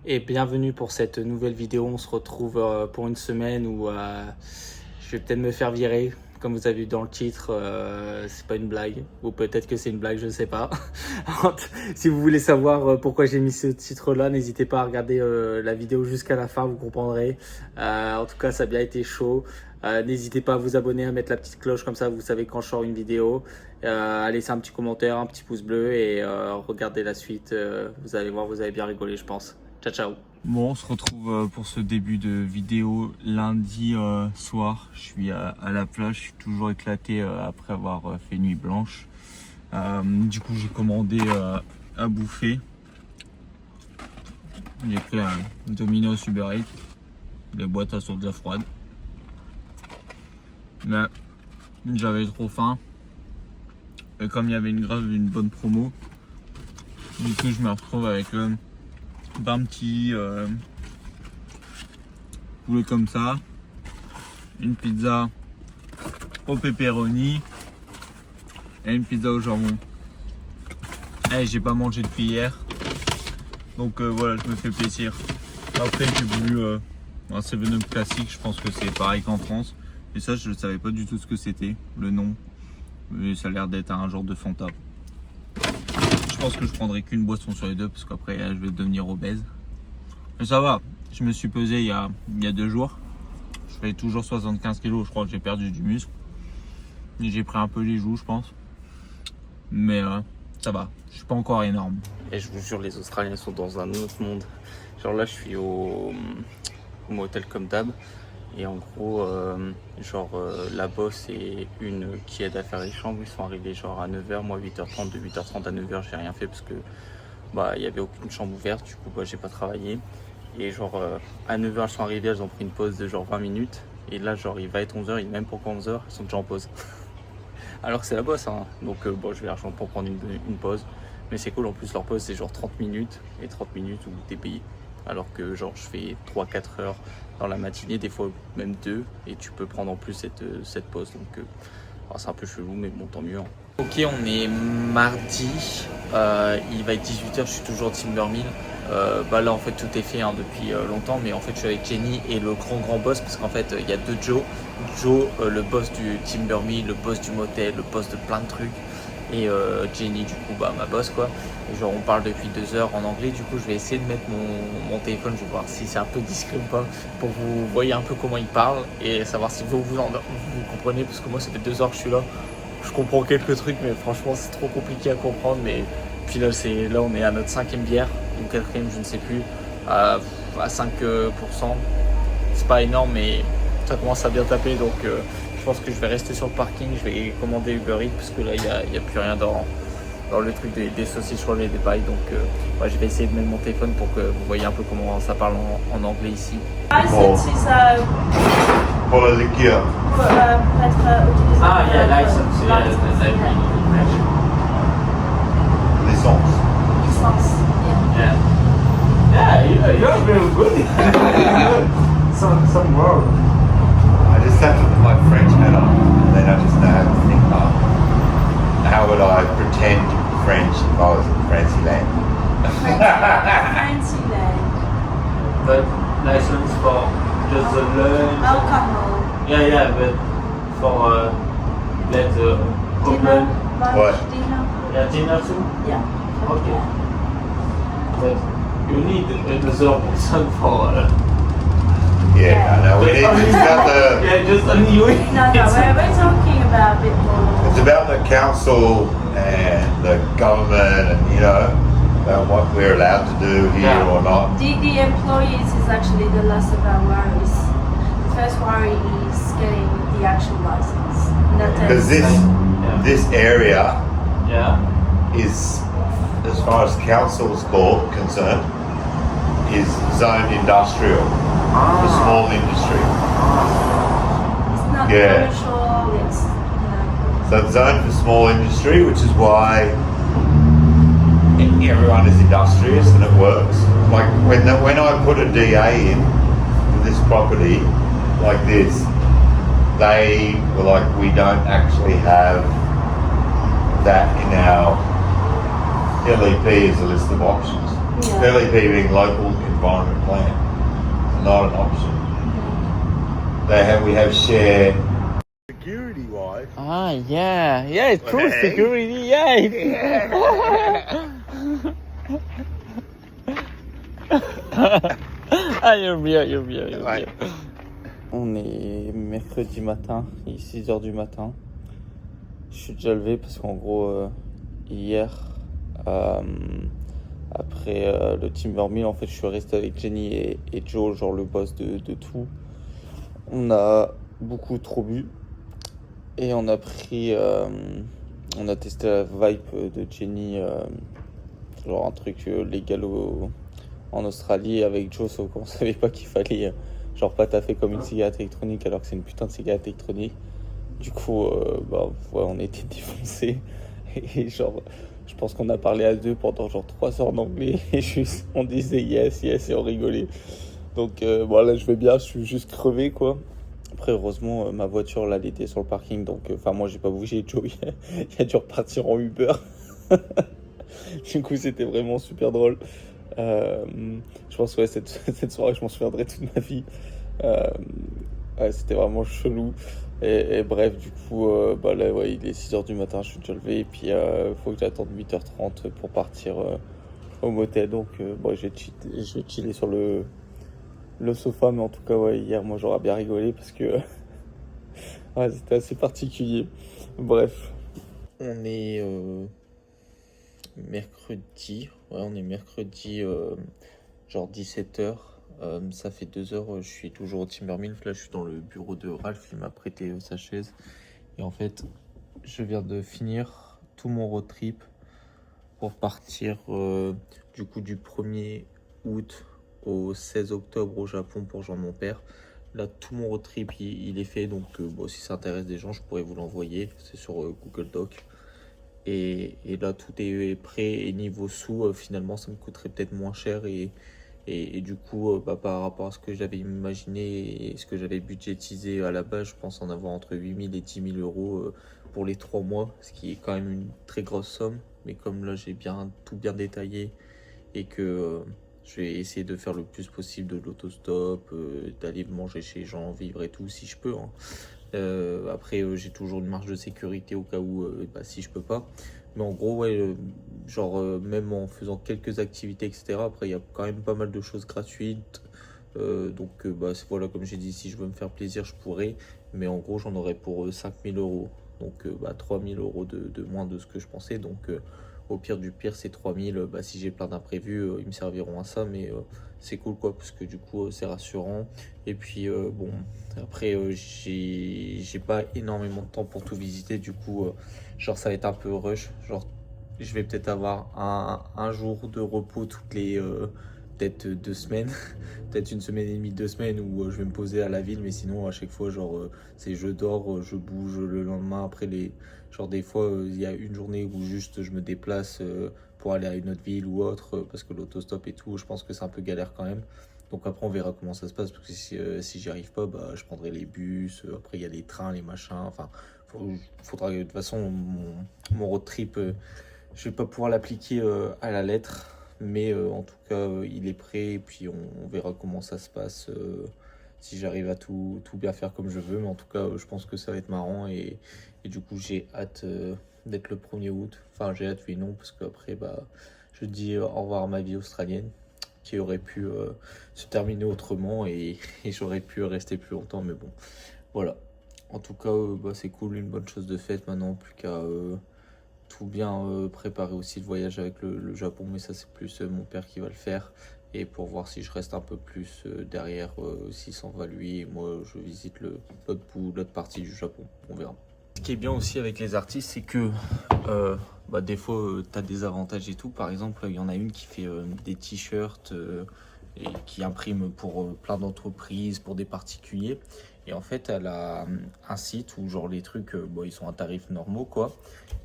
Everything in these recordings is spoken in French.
Et bienvenue pour cette nouvelle vidéo. On se retrouve pour une semaine où je vais peut-être me faire virer. Comme vous avez vu dans le titre, c'est pas une blague. Ou peut-être que c'est une blague, je ne sais pas. Si vous voulez savoir pourquoi j'ai mis ce titre-là, n'hésitez pas à regarder la vidéo jusqu'à la fin, vous comprendrez. En tout cas, ça a bien été chaud. N'hésitez pas à vous abonner, à mettre la petite cloche, comme ça vous savez quand je sors une vidéo. À laisser un petit commentaire, un petit pouce bleu et regardez la suite. Vous allez voir, vous allez bien rigoler, je pense. Ciao, ciao. Bon, on se retrouve pour ce début de vidéo lundi soir. Je suis à la plage, je suis toujours éclaté après avoir fait nuit blanche. Du coup, j'ai commandé à bouffer. J'ai pris un Domino's Uber Eats. Les boîtes elles sont déjà froides. Mais j'avais trop faim. Et comme il y avait une bonne promo, du coup, je me retrouve avec un petit poulet comme ça, une pizza au pepperoni et une pizza au jambon. Et j'ai pas mangé depuis hier, donc voilà, je me fais plaisir. Après j'ai voulu un 7-Up classique, je pense que c'est pareil qu'en France, et ça je ne savais pas du tout ce que c'était, le nom, mais ça a l'air d'être un genre de Fanta. Je pense que je prendrai qu'une boisson sur les deux parce qu'après je vais devenir obèse. Mais ça va, je me suis pesé il y a 2 jours. Je fais toujours 75 kg, je crois que j'ai perdu du muscle. J'ai pris un peu les joues, je pense. Mais ça va, je suis pas encore énorme. Et je vous jure, les Australiens sont dans un autre monde. Genre là, je suis au motel comme d'hab. Et en gros, la boss et une qui aide à faire les chambres, ils sont arrivés genre à 9h, moi 8h30, de 8h30 à 9h, j'ai rien fait parce que il y avait aucune chambre ouverte, du coup j'ai pas travaillé. Et à 9h, elles sont arrivées, elles ont pris une pause de genre 20 minutes. Et là, il va être 11h, il est même pas encore 11h, elles sont déjà en pause. Alors que c'est la boss, hein. Donc je vais l'argent pour prendre une pause. Mais c'est cool, en plus leur pause c'est genre 30 minutes. Et 30 minutes où t'es payé. Alors que je fais 3-4 heures dans la matinée, des fois même 2. Et tu peux prendre en plus cette pause. Donc c'est un peu chelou, mais bon, tant mieux. Hein. Ok, on est mardi. Il va être 18h, je suis toujours au Timbermill. Là en fait tout est fait depuis longtemps, mais en fait je suis avec Jenny et le grand boss parce qu'en fait il y a 2 Joe. Joe, le boss du Timbermill, le boss du motel, le boss de plein de trucs, et Jenny du coup ma boss quoi. Et on parle depuis 2 heures en anglais, du coup je vais essayer de mettre mon téléphone, je vais voir si c'est un peu discret ou pas pour que vous voyez un peu comment il parle et savoir si vous comprenez, parce que moi ça fait 2 heures que je suis là, je comprends quelques trucs mais franchement c'est trop compliqué à comprendre. Mais puis là on est à notre 5e bière ou 4e, je ne sais plus, à 5%. C'est pas énorme mais ça commence à bien taper, donc je pense que je vais rester sur le parking, je vais commander Uber Eats parce que là il n'y a plus rien dans le truc des saucisses rollées, des pailles. Donc je vais essayer de mettre mon téléphone pour que vous voyez un peu comment ça parle en anglais ici. License is Pour la liqueur. pour être utilisé. License. Licence. Licence. You're very good. Some word. I just have to put my French hat on, and then I just know how to think. How would I pretend French if I was in Fantasyland? Fantasyland. But license for just the learn. Alcohol. Yeah, but for let open. Dinner. Lunch. What? Dinner. Yeah, dinner too. Yeah. Okay. But you need another person for. Yeah, I know. It's about Yeah, just only you. No, we're talking about a bit more. it's about the council and the government, and about what we're allowed to do here or not. The employees is actually the less of our worries. The first worry is getting the actual license. And that Because takes this area Yeah. is, as far as council's concerned, is zoned industrial, for small industry. It's not Yeah. commercial, it's, So it's zoned for small industry, which is why everyone is industrious and it works. Like when I put a DA in for this property like this, they were like, we don't actually have that in our LEP as a list of options. Yeah. LEP being local environment plan. It's not an option. We have share. Security wise. Ah, yeah. Yeah, it's true. Hey. Security, yeah. Ah, you're bien. Ouais. On est mercredi matin, il est 6h du matin. Je suis déjà levé parce qu'en gros, hier, après le Timbermill, en fait, je suis resté avec Jenny et Joe, genre le boss de tout. On a beaucoup trop bu et on a on a testé la vibe de Jenny, genre un truc légal en Australie avec Joe, sauf qu'on savait pas qu'il fallait genre pas taffer comme une cigarette électronique alors que c'est une putain de cigarette électronique. Du coup, ouais, on était défoncés et genre, je pense qu'on a parlé à deux pendant genre 3 heures d'anglais et juste on disait yes et on rigolait. Donc là je vais bien, je suis juste crevé quoi. Après heureusement ma voiture là elle était sur le parking, donc moi j'ai pas bougé. Joe il a dû repartir en Uber. Du coup c'était vraiment super drôle. Je pense que cette soirée je m'en souviendrai toute ma vie. Ouais, c'était vraiment chelou. Et bref, du coup, là, ouais, il est 6h du matin, je suis déjà levé. Et puis, faut que j'attende 8h30 pour partir au motel. Donc, je vais chiller sur le sofa. Mais en tout cas, ouais, hier, moi, j'aurais bien rigolé parce que ouais, c'était assez particulier. Bref. On est mercredi. Ouais, on est mercredi, genre 17h. Ça fait 2 heures, je suis toujours au Timbermill. Là, je suis dans le bureau de Ralph, il m'a prêté sa chaise. Et en fait, je viens de finir tout mon road trip pour partir du coup du 1er août au 16 octobre au Japon pour rejoindre mon père. Là, tout mon road trip, il est fait. Donc, si ça intéresse des gens, je pourrais vous l'envoyer. C'est sur Google Doc. Et là, tout est prêt. Et niveau sous, finalement, ça me coûterait peut-être moins cher. Et du coup, par rapport à ce que j'avais imaginé et ce que j'avais budgétisé à la base, je pense en avoir entre 8 000 et 10 000 euros pour les 3 mois, ce qui est quand même une très grosse somme. Mais comme là, j'ai tout bien détaillé et que je vais essayer de faire le plus possible de l'autostop, d'aller manger chez les gens, vivre et tout, si je peux. Après, j'ai toujours une marge de sécurité au cas où, si je peux pas. Mais en gros, ouais, même en faisant quelques activités, etc. Après, il y a quand même pas mal de choses gratuites. Voilà, comme j'ai dit, si je veux me faire plaisir, je pourrais. Mais en gros, j'en aurais pour 5 000 euros. Donc, 3 000 euros de moins de ce que je pensais. Donc, au pire du pire, ces 3 000, si j'ai plein d'imprévus, ils me serviront à ça. Mais c'est cool, quoi, parce que du coup, c'est rassurant. Et puis, après, j'ai pas énormément de temps pour tout visiter. Du coup, ça va être un peu rush. Je vais peut-être avoir un jour de repos toutes les peut-être 2 semaines, peut-être 1 semaine et demie, 2 semaines où je vais me poser à la ville. Mais sinon, à chaque fois, c'est je dors, je bouge le lendemain. Après, des fois, il y a une journée où juste je me déplace pour aller à une autre ville ou autre parce que l'autostop et tout, je pense que c'est un peu galère quand même. Donc après, on verra comment ça se passe parce que si j'y arrive pas, je prendrai les bus. Après, il y a les trains, les machins. Enfin, faudra de toute façon mon road trip. Je vais pas pouvoir l'appliquer à la lettre, mais en tout cas, il est prêt et puis on verra comment ça se passe si j'arrive à tout bien faire comme je veux. Mais en tout cas, je pense que ça va être marrant et du coup, j'ai hâte d'être le 1er août. Enfin, j'ai hâte, oui, non, parce qu'après, je dis au revoir à ma vie australienne qui aurait pu se terminer autrement et j'aurais pu rester plus longtemps, mais bon, voilà. En tout cas, c'est cool, une bonne chose de faite maintenant, plus qu'à tout bien préparer aussi le voyage avec le Japon, mais ça c'est plus mon père qui va le faire et pour voir si je reste un peu plus derrière, s'il s'en va lui et moi je visite l'autre partie du Japon, on verra. Ce qui est bien aussi avec les artistes, c'est que des fois tu as des avantages et tout. Par exemple, il y en a une qui fait des t-shirts et qui imprime pour plein d'entreprises, pour des particuliers. Et en fait, elle a un site où les trucs, ils sont à tarifs normaux, quoi.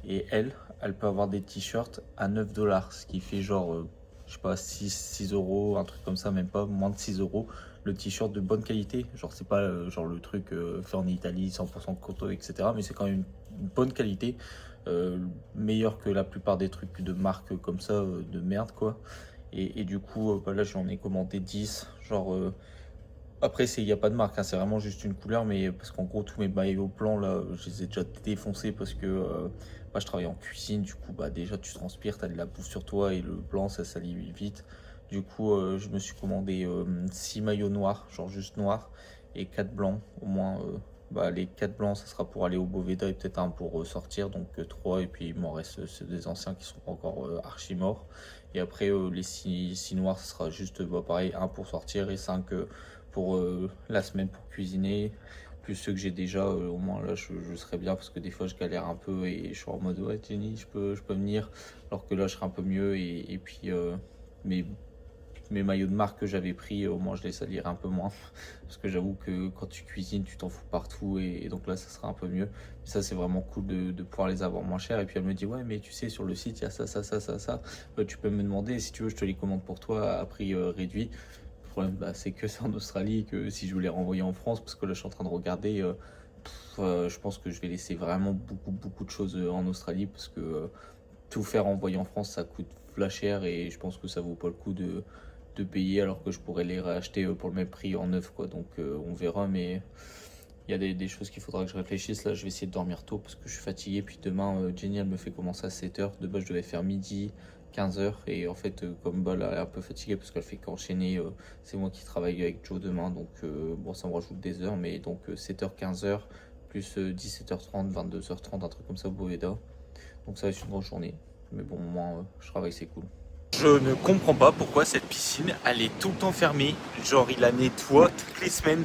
Et elle peut avoir des t-shirts à 9$, ce qui fait je sais pas, 6 euros, un truc comme ça, même pas, moins de 6 euros. Le t-shirt de bonne qualité, c'est pas le truc fait en Italie, 100% coton, etc. Mais c'est quand même une bonne qualité, meilleure que la plupart des trucs de marque comme ça, de merde, quoi. Et du coup, là, j'en ai commandé 10. Genre, après, il n'y a pas de marque, hein, c'est vraiment juste une couleur, mais parce qu'en gros, tous mes maillots blancs, là, je les ai déjà défoncés parce que je travaille en cuisine. Du coup, déjà, tu transpires, tu as de la bouffe sur toi et le blanc, ça salit vite. Du coup, je me suis commandé 6 maillots noirs, genre juste noirs, et 4 blancs. Au moins, les 4 blancs, ça sera pour aller au Boveda et peut-être un pour sortir, donc 3. Et puis, il m'en reste des anciens qui sont encore archi morts. Et après, les 6 noirs, ça sera juste pareil, 1 pour sortir et 5 pour la semaine pour cuisiner. Plus ceux que j'ai déjà, au moins là, je serai bien parce que des fois, je galère un peu et je suis en mode ouais, Jenny, je peux venir. Alors que là, je serai un peu mieux et puis mes maillots de marque que j'avais pris, au moins je les salirai un peu moins. Parce que j'avoue que quand tu cuisines, tu t'en fous partout et donc là, ça sera un peu mieux. Mais ça, c'est vraiment cool de pouvoir les avoir moins cher. Et puis elle me dit, ouais, mais tu sais, sur le site, il y a ça. Tu peux me demander, si tu veux, je te les commande pour toi à prix réduit. Le problème, c'est que c'est en Australie, que si je veux les renvoyer en France, parce que là, je suis en train de regarder, je pense que je vais laisser vraiment beaucoup de choses en Australie, parce que tout faire envoyer en France, ça coûte flash cher et je pense que ça vaut pas le coup de payer alors que je pourrais les racheter pour le même prix en neuf, quoi. Donc on verra, mais il y a des choses qu'il faudra que je réfléchisse. Là, je vais essayer de dormir tôt parce que je suis fatigué. Puis demain, Jenny, elle me fait commencer à 7h. De base, je devais faire midi, 15h. Et en fait, comme elle est un peu fatiguée parce qu'elle fait qu'enchaîner, c'est moi qui travaille avec Joe demain. Donc ça me rajoute des heures. Mais donc 7h, 15h, plus 17h30, 22h30, un truc comme ça au Boveda. Donc ça va être une grosse journée. Mais bon, au moins, je travaille, c'est cool. Je ne comprends pas pourquoi cette piscine, elle est tout le temps fermée. Genre, il la nettoie toutes les semaines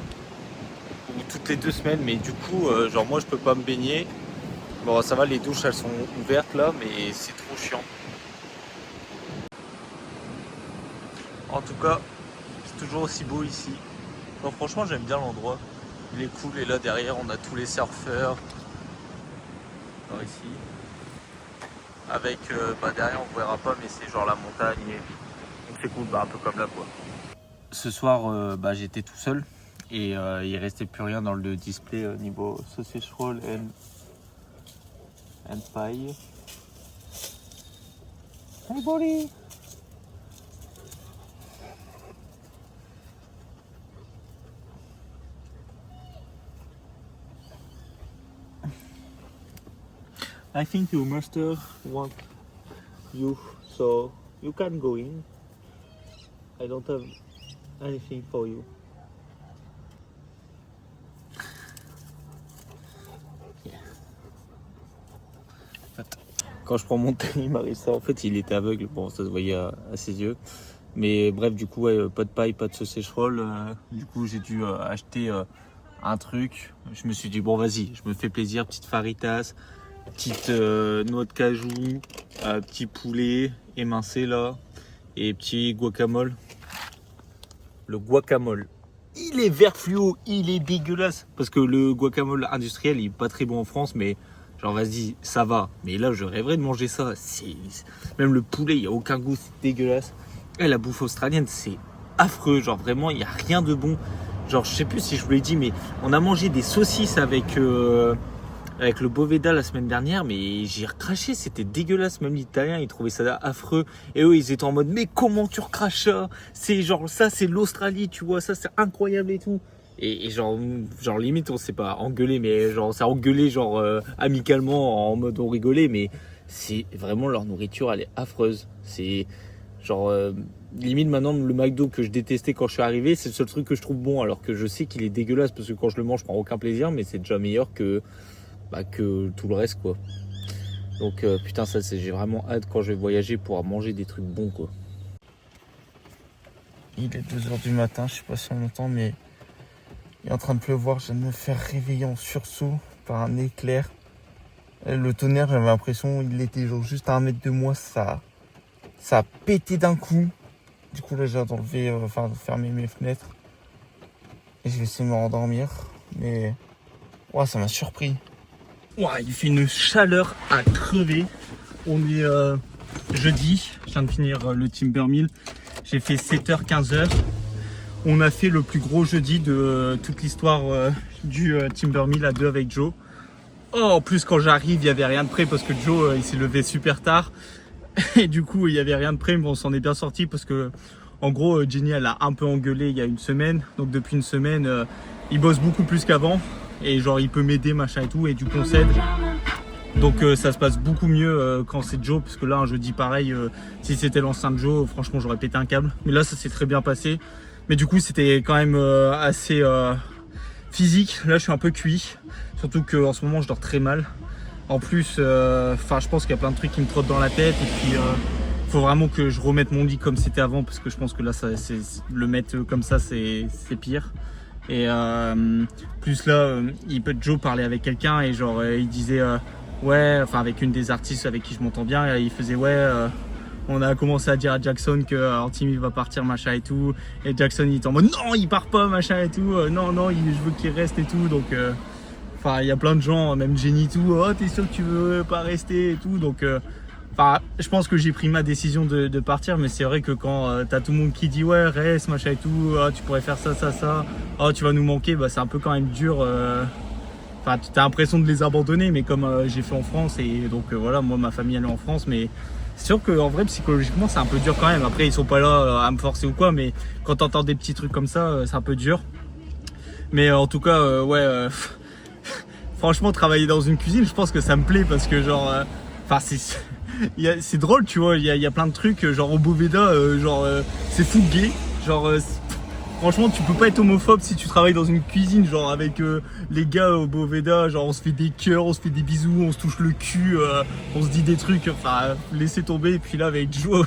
ou toutes les 2 semaines. Mais du coup, genre moi, je peux pas me baigner. Bon, ça va, les douches, elles sont ouvertes là, mais c'est trop chiant. En tout cas, c'est toujours aussi beau ici. Donc, franchement, j'aime bien l'endroit. Il est cool. Et là, derrière, on a tous les surfeurs. Alors ici. Avec derrière on verra pas, mais c'est genre la montagne et donc c'est cool, un peu comme là, quoi. Ce soir j'étais tout seul et il restait plus rien dans le display niveau sausage roll and pie. Hey buddy! I think your master want you, so you can go in. I don't have anything for you. Yeah. Quand je prends mon thé, il m'arrive ça. En fait, il était aveugle, bon, ça se voyait à ses yeux. Mais bref, du coup, ouais, pas de paille, pas de sausage roll. Du coup, j'ai dû acheter un truc. Je me suis dit, bon, vas-y, je me fais plaisir, petite faritas. Petite noix de cajou, petit poulet émincé là, et petit guacamole. Le guacamole, il est vert fluo, il est dégueulasse. Parce que le guacamole industriel, il est pas très bon en France, mais genre vas-y, ça va. Mais là, je rêverais de manger ça. Même le poulet, il n'y a aucun goût, c'est dégueulasse. Et la bouffe australienne, c'est affreux. Genre vraiment, il n'y a rien de bon. Genre, je sais plus si je vous l'ai dit, mais on a mangé des saucisses avec le Boveda la semaine dernière, mais j'ai recraché, c'était dégueulasse. Même l'Italien, il trouvait ça affreux. Et eux, ils étaient en mode, mais comment tu recraches ça? C'est genre, ça, c'est l'Australie, tu vois, ça, c'est incroyable et tout. Et genre limite, on s'est pas engueulé, mais genre, ça engueulé, genre, amicalement, en mode on rigolait, mais c'est vraiment leur nourriture, elle est affreuse. C'est genre, limite maintenant, le McDo que je détestais quand je suis arrivé, c'est le seul truc que je trouve bon, alors que je sais qu'il est dégueulasse parce que quand je le mange, je prends aucun plaisir, mais c'est déjà meilleur que tout le reste, quoi. Donc putain, ça j'ai vraiment hâte quand je vais voyager pour manger des trucs bons, quoi. Il est 2h du matin, je sais pas si on entend, mais il est en train de pleuvoir. Je viens de me faire réveiller en sursaut par un éclair. Le tonnerre, j'avais l'impression il était genre juste à 1 mètre de moi, ça a pété d'un coup. Du coup là j'ai enlevé, fermer mes fenêtres et je vais essayer de me rendormir, mais ouais, ça m'a surpris. Ouais, il fait une chaleur à crever. On est jeudi, je viens de finir le Timbermill. J'ai fait 7h, 15h. On a fait le plus gros jeudi de toute l'histoire du Timbermill à 2 avec Joe. Oh, en plus quand j'arrive, il n'y avait rien de prêt parce que Joe il s'est levé super tard. Et du coup, il y avait rien de prêt, mais on s'en est bien sorti parce que, en gros, Jenny, elle a un peu engueulé il y a une semaine. Donc depuis une semaine, il bosse beaucoup plus qu'avant. Et genre, il peut m'aider, machin et tout. Et du coup, on s'aide. Donc ça se passe beaucoup mieux quand c'est Joe. Parce que là, un jeudi pareil, si c'était l'ancien Joe, franchement, j'aurais pété un câble. Mais là, ça s'est très bien passé. Mais du coup, c'était quand même assez physique. Là, je suis un peu cuit. Surtout qu'en ce moment, je dors très mal. En plus, je pense qu'il y a plein de trucs qui me trottent dans la tête. Et puis, faut vraiment que je remette mon lit comme c'était avant. Parce que je pense que là, le mettre comme ça, c'est pire. Et plus là, Joe parlait avec quelqu'un et genre, il disait, ouais, enfin, avec une des artistes avec qui je m'entends bien, il faisait, ouais, on a commencé à dire à Jackson que Antimi va partir, machin et tout. Et Jackson, il était en mode, non, il part pas, machin et tout. Non, je veux qu'il reste et tout. Donc, enfin, il y a plein de gens, même Jenny, tout. Oh, t'es sûr que tu veux pas rester et tout. Donc, je pense que j'ai pris ma décision de partir, mais c'est vrai que quand t'as tout le monde qui dit ouais, reste, machin et tout, oh, tu pourrais faire ça, oh, tu vas nous manquer, bah, c'est un peu quand même dur. Enfin, t'as l'impression de les abandonner, mais comme j'ai fait en France, et donc voilà, moi, ma famille, elle est en France, mais c'est sûr qu'en vrai, psychologiquement, c'est un peu dur quand même. Après, ils sont pas là à me forcer ou quoi, mais quand t'entends des petits trucs comme ça, c'est un peu dur. Mais en tout cas, ouais, franchement, travailler dans une cuisine, je pense que ça me plaît parce que genre, c'est drôle, tu vois, il y a plein de trucs, genre au Boveda, c'est fou gay, genre, franchement, tu peux pas être homophobe si tu travailles dans une cuisine, genre avec les gars au Boveda, genre on se fait des cœurs, on se fait des bisous, on se touche le cul, on se dit des trucs, enfin, laissez tomber, et puis là avec Joe,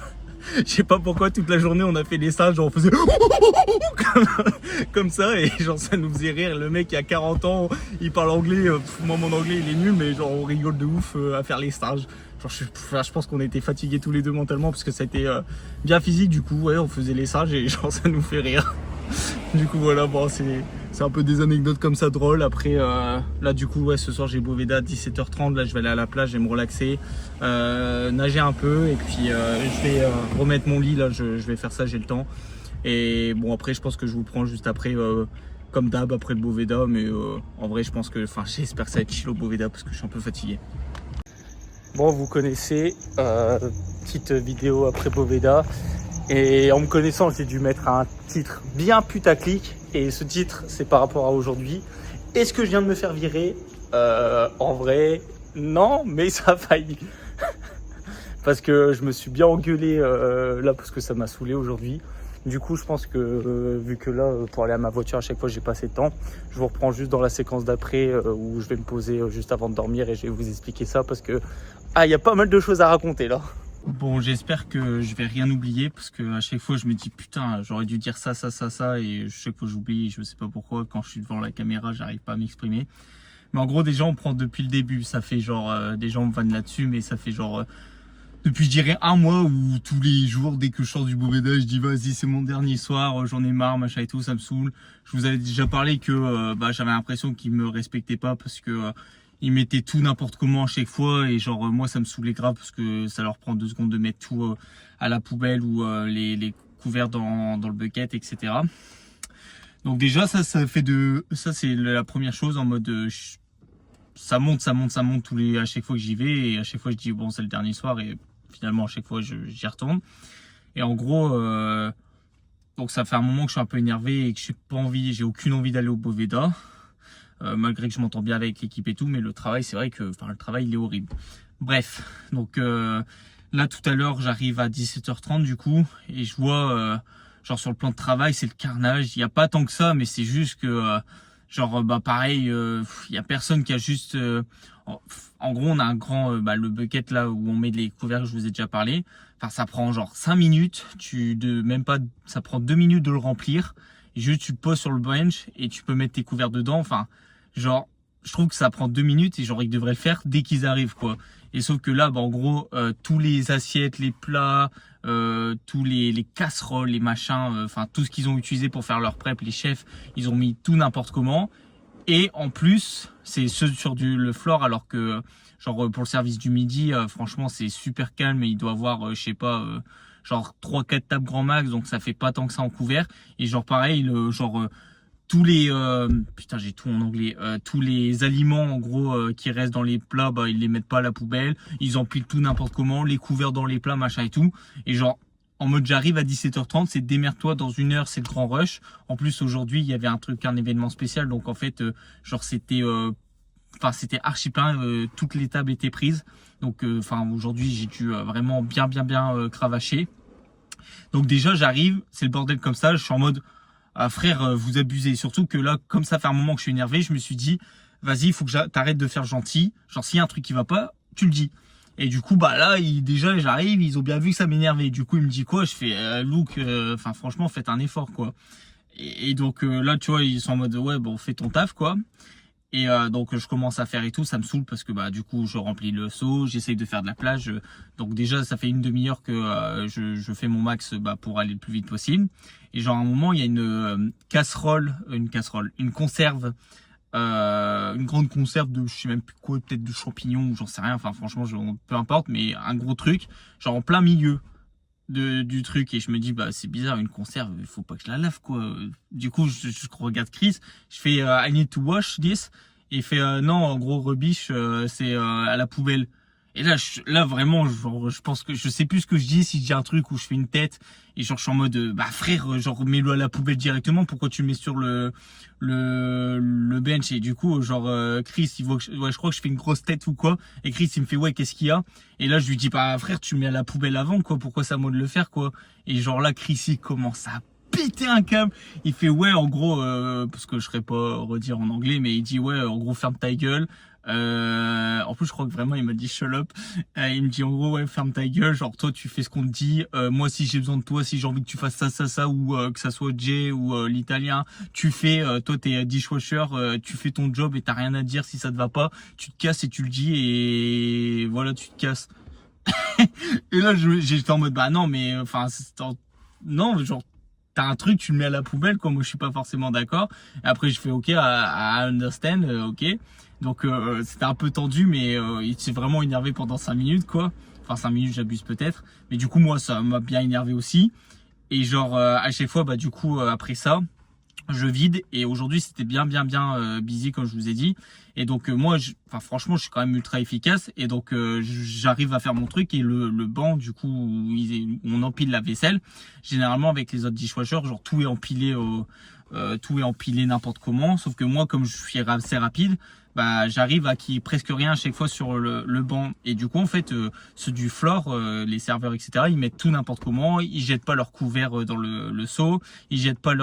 je sais pas pourquoi, toute la journée on a fait les singes, genre on faisait comme ça, et genre ça nous faisait rire. Le mec il a 40 ans, il parle anglais, moi mon anglais il est nul, mais genre on rigole de ouf à faire les stages. Genre je pense qu'on était fatigués tous les deux mentalement parce que ça a été bien physique. Du coup ouais, on faisait les stages et genre ça nous fait rire. Du coup voilà, bon c'est un peu des anecdotes comme ça drôles. Après là du coup ouais, ce soir j'ai Boveda à 17h30, là je vais aller à la plage, je vais me relaxer, nager un peu, et puis je vais remettre mon lit, là je vais faire ça, j'ai le temps. Et bon, après je pense que je vous prends juste après comme d'hab après le Boveda, mais en vrai je pense que, enfin j'espère que ça va être chill au Boveda parce que je suis un peu fatigué. Bon, vous connaissez, petite vidéo après Boveda, et en me connaissant j'ai dû mettre un titre bien putaclic, et ce titre c'est par rapport à aujourd'hui. Est-ce que je viens de me faire virer? En vrai non, mais ça a failli. Parce que je me suis bien engueulé là parce que ça m'a saoulé aujourd'hui. Du coup je pense que vu que là pour aller à ma voiture à chaque fois j'ai pas assez de temps, je vous reprends juste dans la séquence d'après où je vais me poser juste avant de dormir et je vais vous expliquer ça parce que il y a pas mal de choses à raconter là. Bon, j'espère que je vais rien oublier parce que à chaque fois je me dis putain j'aurais dû dire ça et chaque fois j'oublie, je sais pas pourquoi, quand je suis devant la caméra j'arrive pas à m'exprimer. Mais en gros déjà on prend depuis le début, ça fait genre des gens me vannent là-dessus, mais ça fait genre depuis je dirais un mois où tous les jours dès que je sors du Boveda je dis vas-y c'est mon dernier soir, j'en ai marre, machin et tout, ça me saoule. Je vous avais déjà parlé que j'avais l'impression qu'ils me respectaient pas parce que ils mettaient tout n'importe comment à chaque fois, et genre moi ça me saoulait grave parce que ça leur prend 2 secondes de mettre tout à la poubelle ou les couverts dans le bucket, etc. Donc déjà ça fait ça c'est la première chose, en mode ça monte à chaque fois que j'y vais, et à chaque fois je dis bon c'est le dernier soir, et finalement à chaque fois j'y retourne. Et en gros donc ça fait un moment que je suis un peu énervé et que j'ai aucune envie d'aller au Boveda, malgré que je m'entends bien avec l'équipe et tout, mais le travail c'est vrai que le travail il est horrible. Bref, donc là tout à l'heure j'arrive à 17h30 du coup, et je vois genre sur le plan de travail c'est le carnage. Il n'y a pas tant que ça, mais c'est juste que pareil, il y a personne qui a juste en gros on a un grand le bucket là où on met les couverts, je vous ai déjà parlé. Enfin ça prend genre 5 minutes, ça prend 2 minutes de le remplir, et juste tu le poses sur le bench et tu peux mettre tes couverts dedans. Enfin genre je trouve que ça prend 2 minutes, et genre ils devraient le faire dès qu'ils arrivent quoi. Et sauf que là en gros tous les assiettes, les plats, tous les casseroles, les machins, tout ce qu'ils ont utilisé pour faire leur prep, les chefs, ils ont mis tout n'importe comment. Et en plus c'est sur le floor, alors que genre pour le service du midi franchement c'est super calme, et il doit avoir je sais pas genre 3-4 tables grand max, donc ça fait pas tant que ça en couvert. Et genre pareil tous les putain j'ai tout en anglais, tous les aliments en gros qui restent dans les plats, bah ils les mettent pas à la poubelle, ils empilent tout n'importe comment, les couverts dans les plats, machin et tout. Et genre en mode j'arrive à 17h30, c'est démerde-toi, dans 1 heure c'est le grand rush. En plus aujourd'hui il y avait un événement spécial, donc en fait genre c'était c'était archi plein, toutes les tables étaient prises. Donc aujourd'hui j'ai dû vraiment bien cravacher. Donc déjà j'arrive, c'est le bordel comme ça, je suis en mode ah, frère, vous abusez. Surtout que là, comme ça fait un moment que je suis énervé, je me suis dit, vas-y, il faut que t'arrêtes de faire gentil. Genre, s'il y a un truc qui va pas, tu le dis. Et du coup, bah là, déjà, j'arrive, ils ont bien vu que ça m'énervait. Du coup, ils me disent quoi? Je fais, Luke, franchement, faites un effort, quoi. Et donc, là, tu vois, ils sont en mode, ouais, bon, fais ton taf, quoi. Et donc je commence à faire et tout, ça me saoule parce que bah du coup je remplis le seau, j'essaye de faire de la plage, donc déjà ça fait une demi-heure que je fais mon max pour aller le plus vite possible. Et genre à un moment il y a une une conserve, une grande conserve de je sais même plus quoi, peut-être de champignons ou j'en sais rien, enfin franchement peu importe, mais un gros truc, genre en plein milieu du truc. Et je me dis bah c'est bizarre, une conserve, il faut pas que je la lave quoi. Du coup je regarde Chris, je fais I need to wash this, et il fait non en gros rubbish, c'est à la poubelle. Et là vraiment genre, je pense que je sais plus ce que je dis, si je dis un truc ou je fais une tête, et genre je suis en mode bah frère, genre mets-le à la poubelle directement, pourquoi tu le mets sur le bench? Et du coup genre Chris il voit que je crois que je fais une grosse tête ou quoi, et Chris il me fait ouais qu'est-ce qu'il y a? Et là je lui dis bah frère tu le mets à la poubelle avant quoi, pourquoi c'est à moi de le faire quoi? Et genre là Chris il commence à péter un câble, il fait ouais en gros parce que je serais pas redire en anglais, mais il dit ouais en gros ferme ta gueule. En plus je crois que vraiment il m'a dit shut up, il me dit en gros ouais ferme ta gueule, genre toi tu fais ce qu'on te dit, moi si j'ai besoin de toi, si j'ai envie que tu fasses ça ou que ça soit Jay ou l'italien, tu fais, toi t'es dishwasher, tu fais ton job et t'as rien à dire. Si ça te va pas, tu te casses et tu le dis, et voilà tu te casses. Et là j'étais en mode bah non mais enfin non genre t'as un truc, tu le mets à la poubelle quoi. Moi je suis pas forcément d'accord. Et après je fais ok, I understand, ok. Donc c'était un peu tendu, mais il s'est vraiment énervé pendant 5 minutes quoi. Enfin 5 minutes j'abuse peut-être, mais du coup moi ça m'a bien énervé aussi. Et genre à chaque fois bah du coup après ça je vide, et aujourd'hui c'était bien busy comme je vous ai dit. Et donc moi franchement je suis quand même ultra efficace, et donc j'arrive à faire mon truc. Et le banc du coup où on empile la vaisselle, généralement avec les autres dishwashers genre tout est empilé n'importe comment, sauf que moi comme je suis assez rapide, bah j'arrive à qu'il y ait presque rien à chaque fois sur le banc. Et du coup en fait ceux du floor, les serveurs etc, ils mettent tout n'importe comment, ils jettent pas leurs couverts dans le seau, ils jettent pas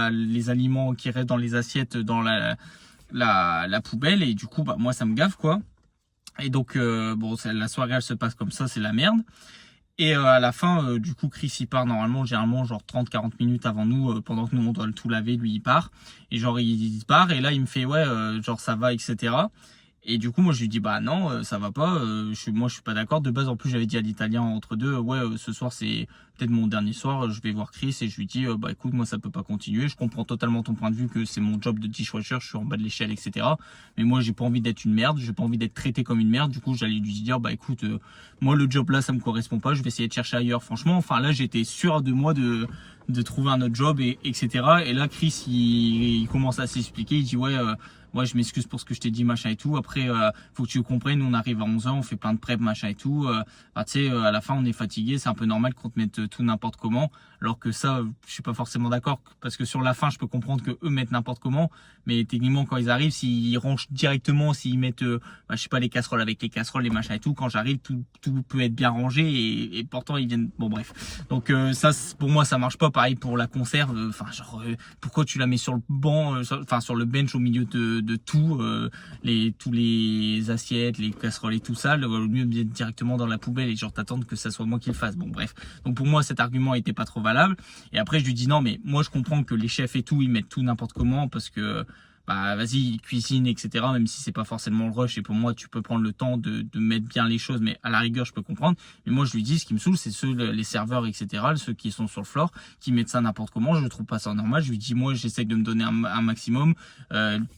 les aliments qui restent dans les assiettes dans la poubelle. Et du coup bah moi ça me gave quoi. Et donc bon la soirée elle se passe comme ça, c'est la merde. Et à la fin, du coup, Chris il part généralement genre 30-40 minutes avant nous, pendant que nous on doit le tout laver, lui il part. Et genre il part, et là il me fait ouais, genre ça va, etc. Et du coup moi je lui dis bah non ça va pas, moi je suis pas d'accord. De base en plus j'avais dit à l'italien entre deux ouais ce soir c'est peut-être mon dernier soir, je vais voir Chris, et je lui dis bah écoute moi ça peut pas continuer, je comprends totalement ton point de vue que c'est mon job de dishwasher, je suis en bas de l'échelle etc, mais moi j'ai pas envie d'être une merde, j'ai pas envie d'être traité comme une merde. Du coup j'allais lui dire bah écoute moi le job là ça me correspond pas, je vais essayer de chercher ailleurs. Franchement enfin là j'étais sûr de moi de trouver un autre job etc. Et là Chris il commence à s'expliquer, il dit ouais moi je m'excuse pour ce que je t'ai dit machin et tout, après faut que tu comprennes, on arrive à 11h, on fait plein de prep machin et tout, bah, tu sais à la fin on est fatigué, c'est un peu normal qu'on te mette tout n'importe comment. Alors que ça je suis pas forcément d'accord, parce que sur la fin je peux comprendre que eux mettent n'importe comment, mais techniquement quand ils arrivent, s'ils rangent directement, s'ils mettent bah, je sais pas les casseroles avec les casseroles, les machins et tout, quand j'arrive tout peut être bien rangé, et pourtant ils viennent, bon bref. Donc ça pour moi ça marche pas. Pareil pour la conserve, enfin genre pourquoi tu la mets sur le banc, enfin sur le bench au milieu de tout, tous les assiettes, les casseroles et tout ça, au mieux de mettre directement dans la poubelle et genre t'attendre que ça soit moi qui le fasse. Bon bref, donc pour moi cet argument était pas trop valable. Et après je lui dis non mais moi je comprends que les chefs et tout ils mettent tout n'importe comment, parce que bah vas-y cuisine etc, même si c'est pas forcément le rush, et pour moi tu peux prendre le temps de mettre bien les choses, mais à la rigueur je peux comprendre. Mais moi je lui dis ce qui me saoule c'est les serveurs etc, ceux qui sont sur le floor qui mettent ça n'importe comment, je trouve pas ça normal. Je lui dis moi j'essaie de me donner un maximum,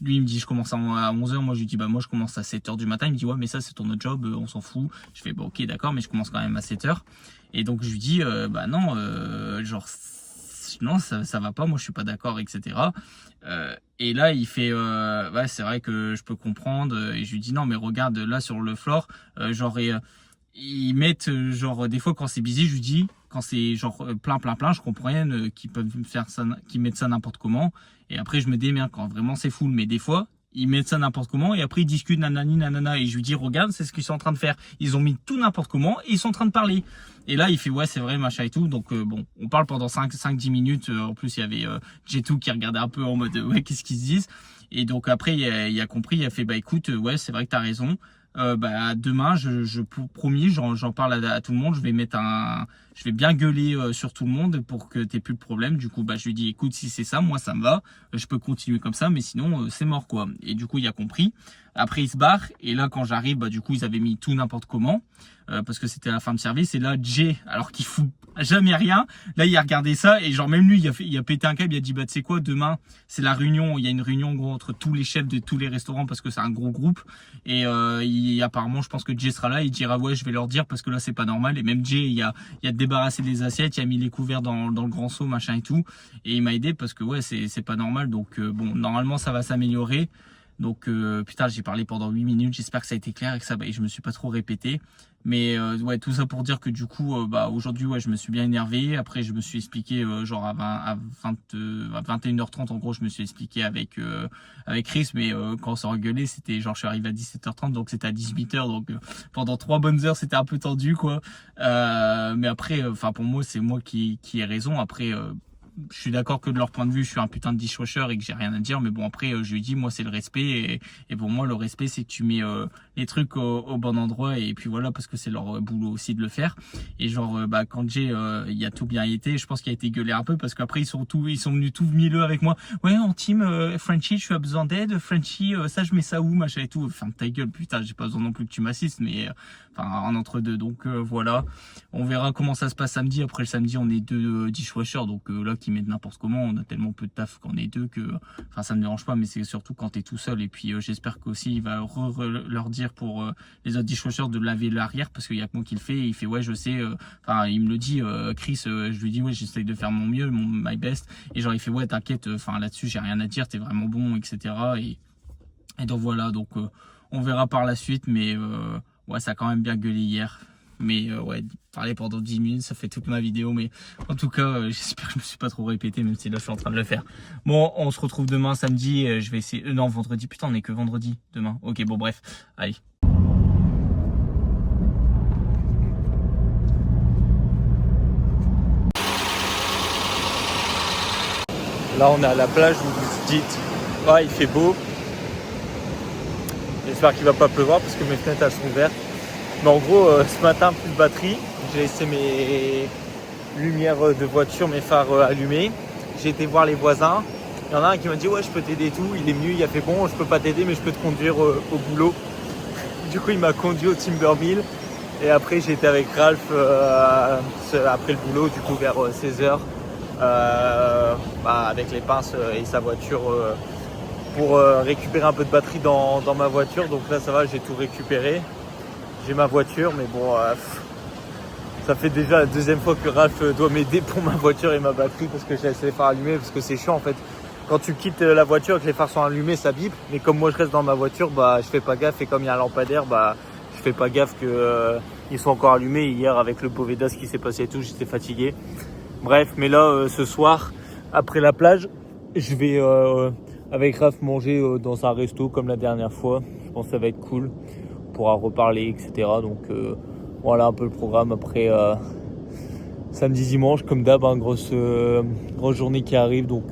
lui il me dit je commence à 11h, moi je lui dis bah moi je commence à 7h du matin, il me dit ouais mais ça c'est ton autre job, on s'en fout. Je fais bah ok d'accord, mais je commence quand même à 7h. Et donc je lui dis bah non genre sinon ça va pas, moi je suis pas d'accord, etc. Et là il fait ouais, c'est vrai que je peux comprendre, et je lui dis non mais regarde là sur le floor, genre ils mettent genre des fois quand c'est busy, je lui dis quand c'est genre plein, je comprends rien qu'ils peuvent faire ça, qu'ils mettent ça n'importe comment, et après je me démerde quand vraiment c'est full, mais des fois ils mettent ça n'importe comment et après ils discutent nanani nanana, et je lui dis regarde, c'est ce qu'ils sont en train de faire, ils ont mis tout n'importe comment et ils sont en train de parler. Et là il fait ouais c'est vrai machin et tout, donc bon on parle pendant 5-10 minutes, en plus il y avait J2 qui regardait un peu en mode ouais qu'est-ce qu'ils se disent, et donc après il a compris, il a fait bah écoute ouais c'est vrai que t'as raison, bah demain je promis j'en parle à tout le monde, je vais bien gueuler sur tout le monde pour que t'aies plus de problème. Du coup bah je lui dis écoute si c'est ça moi ça me va, je peux continuer comme ça mais sinon c'est mort quoi. Et du coup il a compris, après il se barre, et là quand j'arrive bah du coup ils avaient mis tout n'importe comment parce que c'était la fin de service, et là Jay alors qu'il fout jamais rien, là il a regardé ça et genre même lui il a pété un câble, il a dit bah tu sais quoi, demain c'est la réunion, il y a une réunion gros entre tous les chefs de tous les restaurants parce que c'est un gros groupe, et apparemment je pense que Jay sera là, il dira ouais je vais leur dire parce que là c'est pas normal, et même Jay il a débarrassé des assiettes, il a mis les couverts dans le grand seau machin et tout, et il m'a aidé parce que ouais c'est pas normal, donc bon normalement ça va s'améliorer. Donc putain j'ai parlé pendant 8 minutes, j'espère que ça a été clair et que je me suis pas trop répété, mais ouais tout ça pour dire que du coup bah aujourd'hui ouais je me suis bien énervé, après je me suis expliqué genre à 21h30 en gros, je me suis expliqué avec Chris, mais quand on s'est engueulé c'était genre je suis arrivé à 17h30 donc c'était à 18h, donc pendant 3 bonnes heures c'était un peu tendu quoi, mais après enfin pour moi c'est moi qui ai raison, après je suis d'accord que de leur point de vue je suis un putain de dishwasher et que j'ai rien à dire, mais bon après je lui dis moi c'est le respect, et pour moi le respect c'est que tu mets les trucs au bon endroit, et puis voilà parce que c'est leur boulot aussi de le faire. Et genre bah quand j'ai il a tout bien été, je pense qu'il a été gueulé un peu parce qu'après ils sont venus tout mielleux avec moi, ouais en team Frenchie tu as besoin d'aide, Frenchie ça je mets ça où machin et tout, enfin ta gueule putain, j'ai pas besoin non plus que tu m'assistes, mais enfin en entre deux, donc voilà, on verra comment ça se passe samedi. Après le samedi on est 2 dishwashers, donc là qui mettent n'importe comment, on a tellement peu de taf qu'on est 2 que enfin ça me dérange pas, mais c'est surtout quand t'es tout seul, et puis j'espère qu'aussi il va leur dire pour les autres dishwashers de laver l'arrière parce qu'il y a que moi qui le fais, et il fait ouais je sais, enfin il me le dit Chris, je lui dis ouais j'essaye de faire mon mieux, my best, et genre il fait ouais t'inquiète, enfin là-dessus j'ai rien à dire, t'es vraiment bon etc, et donc voilà, donc on verra par la suite, mais ouais ça a quand même bien gueulé hier. Mais ouais, parler pendant 10 minutes, ça fait toute ma vidéo. Mais en tout cas, j'espère que je me suis pas trop répété, même si là je suis en train de le faire. Bon, on se retrouve demain samedi. Je vais essayer. Non, vendredi. Putain, on est que vendredi demain. Ok, bon, bref. Allez. Là, on est à la plage. Vous vous dites, ah, il fait beau. J'espère qu'il va pas pleuvoir parce que mes fenêtres elles sont ouvertes. Mais en gros, ce matin, plus de batterie. J'ai laissé mes lumières de voiture, mes phares allumés. J'ai été voir les voisins. Il y en a un qui m'a dit ouais je peux t'aider et tout. Il est venu, il a fait bon je peux pas t'aider mais je peux te conduire au boulot. Du coup il m'a conduit au Timber Mill. Et après j'ai été avec Ralph après le boulot, du coup vers 16h. Avec les pinces et sa voiture pour récupérer un peu de batterie dans ma voiture. Donc là ça va, j'ai tout récupéré. J'ai ma voiture, mais bon, ça fait déjà la 2e fois que Ralph doit m'aider pour ma voiture et ma batterie parce que j'ai laissé les phares allumés, parce que c'est chiant en fait. Quand tu quittes la voiture et que les phares sont allumés, ça bip. Mais comme moi je reste dans ma voiture, bah je fais pas gaffe, et comme il y a un lampadaire, bah je fais pas gaffe que ils sont encore allumés. Hier avec le Poveda, ce qui s'est passé et tout, j'étais fatigué. Bref, mais là ce soir, après la plage, je vais avec Ralph manger dans un resto comme la dernière fois. Je pense que ça va être cool. On pourra reparler, etc. Donc voilà un peu le programme. Après samedi, dimanche, comme d'hab, grosse journée qui arrive. Donc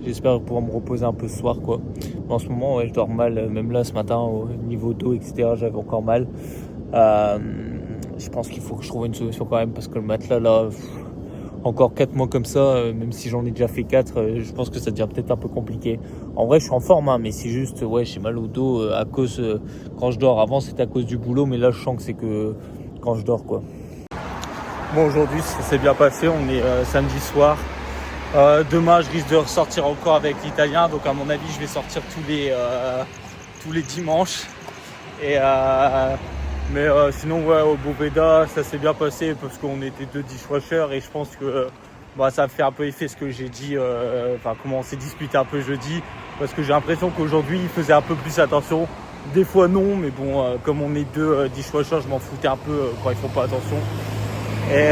j'espère pouvoir me reposer un peu ce soir, quoi. Mais en ce moment, ouais, je dors mal. Même là, ce matin, au niveau dos, etc., j'avais encore mal. Je pense qu'il faut que je trouve une solution quand même, parce que le matelas, là, encore 4 mois comme ça, même si j'en ai déjà fait 4, je pense que ça devient peut-être un peu compliqué. En vrai, je suis en forme, mais c'est juste, ouais, j'ai mal au dos à cause, quand je dors. Avant, c'était à cause du boulot, mais là, je sens que c'est que quand je dors, quoi. Bon, aujourd'hui, ça s'est bien passé. On est samedi soir. Demain, je risque de ressortir encore avec l'italien. Donc, à mon avis, je vais sortir tous les dimanches. Mais sinon, ouais, au Poveda, ça s'est bien passé parce qu'on était 2 dishwashers et je pense que bah, ça fait un peu effet ce que j'ai dit, enfin comment on s'est disputé un peu jeudi, parce que j'ai l'impression qu'aujourd'hui il faisait un peu plus attention. Des fois non, mais bon, comme on est deux dishwashers, je m'en foutais un peu quand ils font pas attention. Et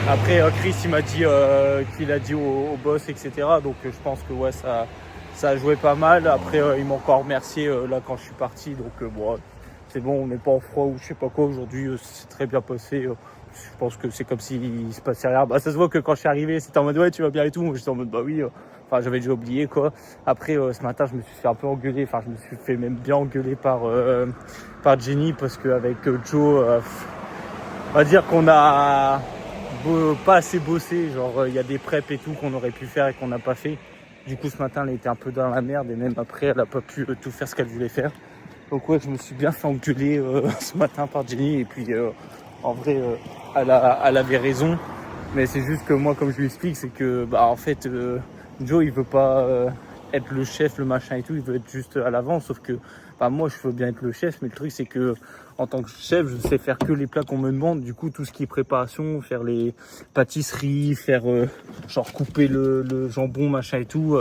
après Chris il m'a dit qu'il a dit au boss, etc. Donc je pense que ouais, ça a joué pas mal. Après il m'a encore remercié là quand je suis parti, donc bon, c'est bon, on n'est pas en froid ou je sais pas quoi. Aujourd'hui c'est très bien passé. Je pense que c'est comme s'il se passait rien. Bah, ça se voit que quand je suis arrivé, c'était en mode ouais, tu vas bien et tout. Moi, j'étais en mode bah oui. Enfin, j'avais déjà oublié quoi. Après, ce matin, je me suis fait un peu engueuler. Enfin, je me suis fait même bien engueuler par Jenny parce qu'avec Joe, on va dire qu'on a pas assez bossé. Genre, il y a des preps et tout qu'on aurait pu faire et qu'on n'a pas fait. Du coup, ce matin, elle était un peu dans la merde et même après, elle n'a pas pu tout faire ce qu'elle voulait faire. Donc ouais, je me suis bien fait engueuler ce matin par Jenny et puis. En vrai, elle avait raison, mais c'est juste que moi, comme je lui explique, c'est que bah en fait, Joe, il veut pas être le chef, le machin et tout, il veut être juste à l'avant. Sauf que bah, moi, je veux bien être le chef, mais le truc, c'est que en tant que chef, je sais faire que les plats qu'on me demande. Du coup, tout ce qui est préparation, faire les pâtisseries, faire genre couper le jambon, machin et tout.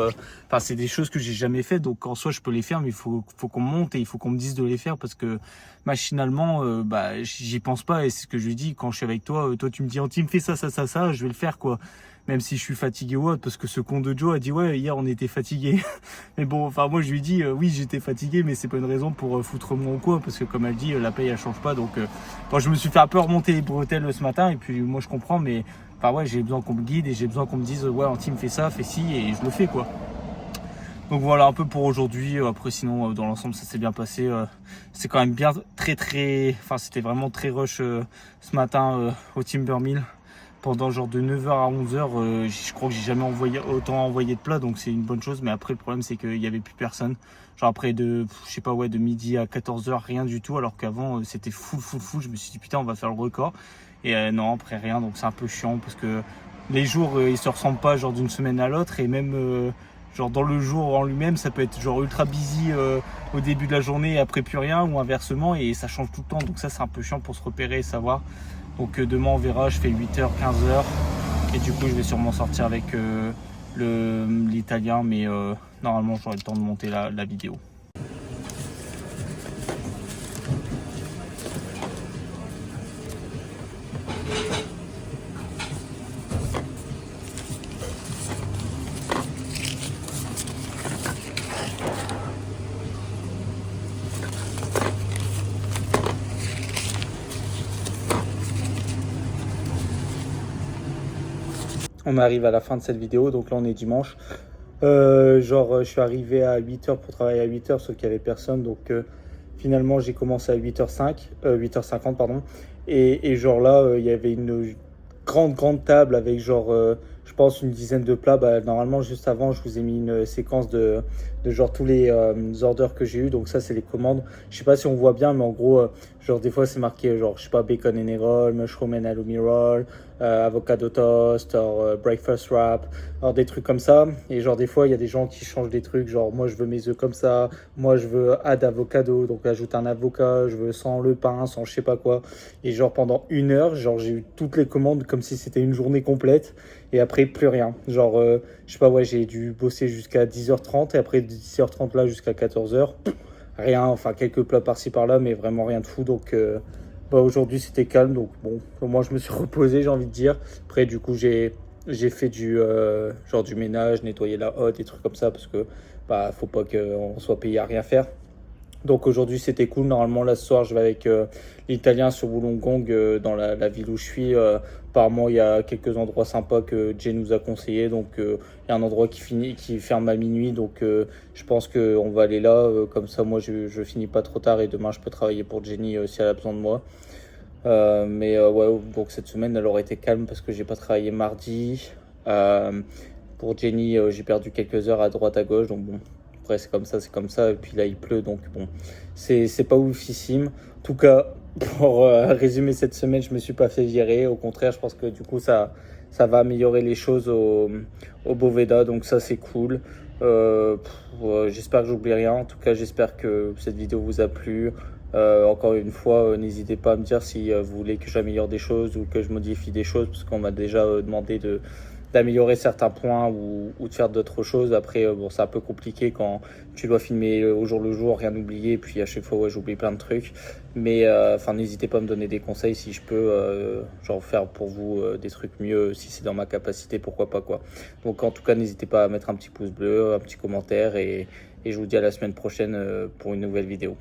Enfin, c'est des choses que j'ai jamais fait. Donc en soi, je peux les faire, mais il faut qu'on me monte et il faut qu'on me dise de les faire parce que machinalement, bah, j'y pense pas. Et c'est ce que je lui dis quand je suis avec toi. Toi, tu me dis, Antim, fais ça, je vais le faire, quoi. Même si je suis fatigué ou autre, parce que ce con de Joe a dit ouais, hier on était fatigué. Mais bon, enfin moi je lui dis oui, j'étais fatigué, mais c'est pas une raison pour foutre moi ou quoi, parce que comme elle dit, la paye elle change pas. Donc bon, je me suis fait un peu remonter les bretelles ce matin, et puis moi je comprends, mais enfin ouais, j'ai besoin qu'on me guide et j'ai besoin qu'on me dise ouais, Antim fais ça, fais ci, et je le fais quoi. Donc voilà un peu pour aujourd'hui. Après sinon dans l'ensemble ça s'est bien passé. C'est quand même bien enfin c'était vraiment très rush ce matin au Timbermill. Pendant genre de 9h à 11h, je crois que j'ai jamais autant envoyé de plats, donc c'est une bonne chose. Mais après le problème c'est qu'il y avait plus personne. Genre après de midi à 14h, rien du tout, alors qu'avant c'était full. Je me suis dit putain on va faire le record. Et non, après rien, donc c'est un peu chiant parce que les jours ils se ressemblent pas genre d'une semaine à l'autre, et même genre dans le jour en lui-même ça peut être genre ultra busy au début de la journée et après plus rien, ou inversement, et ça change tout le temps, donc ça c'est un peu chiant pour se repérer et savoir. Donc demain on verra, je fais 8h, 15h et du coup je vais sûrement sortir avec l'italien, mais normalement j'aurai le temps de monter la vidéo. On arrive à la fin de cette vidéo, donc là on est dimanche. Je suis arrivé à 8h pour travailler à 8h, sauf qu'il n'y avait personne. Donc finalement j'ai commencé à 8h50 pardon. Et genre là, il y avait une grande table avec genre je pense une dizaine de plats. Bah, normalement juste avant je vous ai mis une séquence de genre tous les orders que j'ai eu. Donc ça c'est les commandes. Je sais pas si on voit bien, mais en gros genre des fois c'est marqué genre je sais pas bacon and egg roll, mushroom and halloumi roll, avocado toast, breakfast wrap, alors des trucs comme ça. Et genre des fois il y a des gens qui changent des trucs, genre moi je veux mes œufs comme ça, moi je veux add avocado, donc ajoute un avocat, je veux sans le pain, sans je sais pas quoi. Et genre pendant 1 heure, genre j'ai eu toutes les commandes comme si c'était une journée complète, et après plus rien. Genre je sais pas, ouais, j'ai dû bosser jusqu'à 10h30 et après de 10h30 là jusqu'à 14h, rien, enfin quelques plats par-ci par-là, mais vraiment rien de fou. Donc bah, aujourd'hui c'était calme, donc bon, moi je me suis reposé, j'ai envie de dire. Après du coup j'ai fait du genre du ménage, nettoyer la hotte, des trucs comme ça, parce que bah faut pas qu'on soit payé à rien faire. Donc aujourd'hui c'était cool. Normalement là ce soir je vais avec l'italien sur Wollongong dans la ville où je suis. Apparemment il y a quelques endroits sympas que Jay nous a conseillé. Donc il y a un endroit qui ferme à minuit. Donc je pense qu'on va aller là. Comme ça moi je finis pas trop tard et demain je peux travailler pour Jenny si elle a besoin de moi. Mais ouais, donc cette semaine elle aurait été calme parce que j'ai pas travaillé mardi. Pour Jenny j'ai perdu quelques heures à droite à gauche. Donc bon, après c'est comme ça, et puis là il pleut, donc bon, c'est pas oufissime. En tout cas, pour résumer cette semaine, je me suis pas fait virer, au contraire, je pense que du coup ça va améliorer les choses au Boveda, donc ça c'est cool. J'espère que j'oublie rien, en tout cas j'espère que cette vidéo vous a plu. Encore une fois, n'hésitez pas à me dire si vous voulez que j'améliore des choses ou que je modifie des choses, parce qu'on m'a déjà demandé d'améliorer certains points ou de faire d'autres choses. Après, bon, c'est un peu compliqué quand tu dois filmer au jour le jour, rien oublier, puis à chaque fois, ouais, j'oublie plein de trucs. Mais enfin, n'hésitez pas à me donner des conseils si je peux, genre faire pour vous des trucs mieux, si c'est dans ma capacité, pourquoi pas quoi. Donc en tout cas, n'hésitez pas à mettre un petit pouce bleu, un petit commentaire et je vous dis à la semaine prochaine pour une nouvelle vidéo.